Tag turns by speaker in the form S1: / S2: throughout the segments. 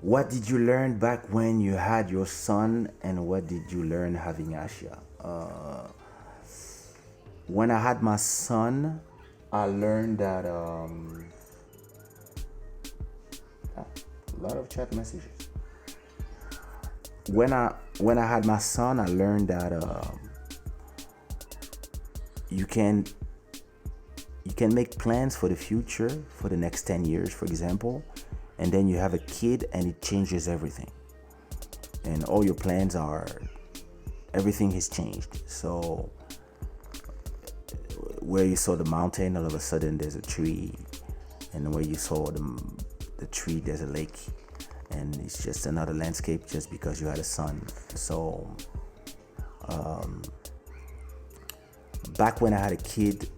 S1: What did you learn back when you had your son, and what did you learn having Asha? When I had my son, I learned that a lot of chat messages. When I had my son, I learned that you can you can make plans for the future for the next 10 years, for example, and then you have a kid and it changes everything, and all your plans are everything has changed. So where you saw the mountain, all of a sudden there's a tree, and where you saw the tree, there's a lake, and it's just another landscape just because you had a son. So back when I had a kid,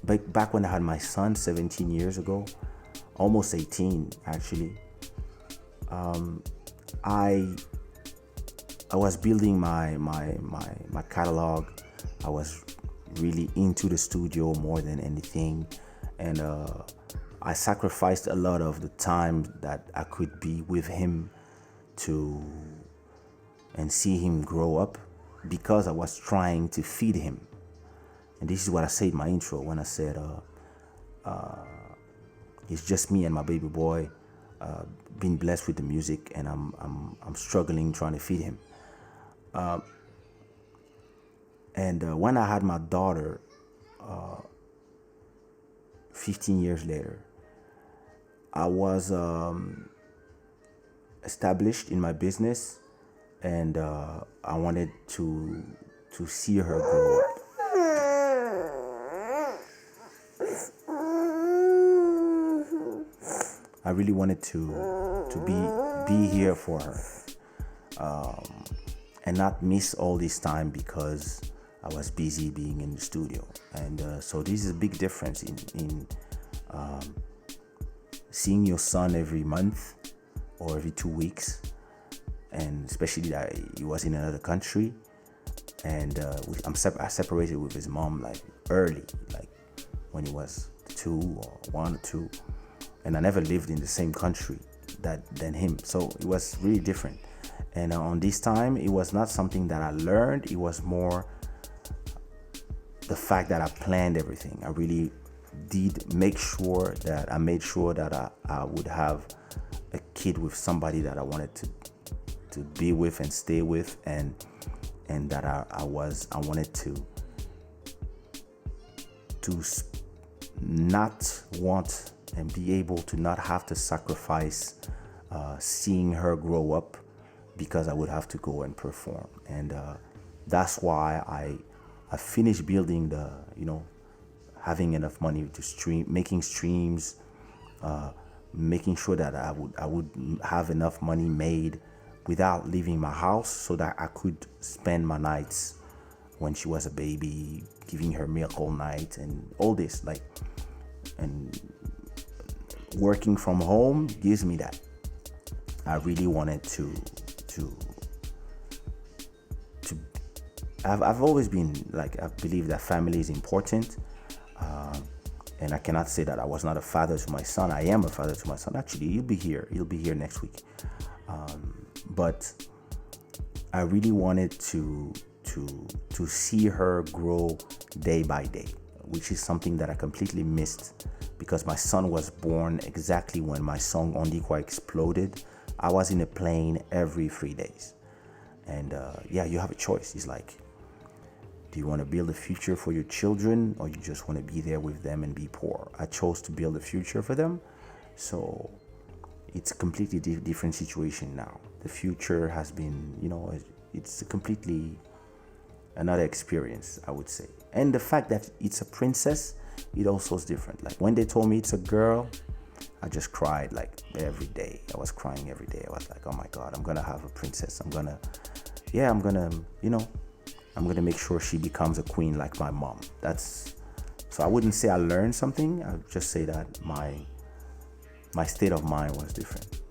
S1: back when I had my son 17 years ago, almost 18 actually, I I was building my catalog. I was really into the studio more than anything, and I sacrificed a lot of the time that I could be with him to and see him grow up because I was trying to feed him. And this is what I said in my intro when I said it's just me and my baby boy, being blessed with the music, and I'm struggling trying to feed him. And when I had my daughter, 15 years later, I was established in my business, and I wanted to see her grow up. I really wanted to be here for her, and not miss all this time because I was busy being in the studio. And so this is a big difference in seeing your son every month or every 2 weeks, and especially that he was in another country, and I separated with his mom like early, like when he was 1 or 2, and I never lived in the same country than him, so it was really different. And on this time, it was not something that I learned. It was more the fact that I planned everything. I really did make sure that I made sure that I would have a kid with somebody that I wanted to be with and stay with, and that I wanted to not want and be able to not have to sacrifice seeing her grow up because I would have to go and perform. And that's why I finished building having enough money to stream, making streams, making sure that I would have enough money made without leaving my house, so that I could spend my nights when she was a baby, giving her milk all night and all this, like, and working from home gives me that. I really wanted to I've always been like, I believe that family is important, and I cannot say that I was not a father to my son. I am a father to my son. Actually, he'll be here next week, but I really wanted to see her grow day by day, which is something that I completely missed because my son was born exactly when my song Ondikwa exploded. I was in a plane every 3 days. And you have a choice. It's like, do you want to build a future for your children, or you just want to be there with them and be poor? I chose to build a future for them. So it's a completely different situation now. The future has been, it's a completely another experience, I would say. And the fact that it's a princess, it also is different. Like when they told me it's a girl, I just cried like every day. I was crying every day. I was like, oh my God, I'm gonna have a princess. I'm gonna make sure she becomes a queen like my mom. So I wouldn't say I learned something. I would just say that my state of mind was different.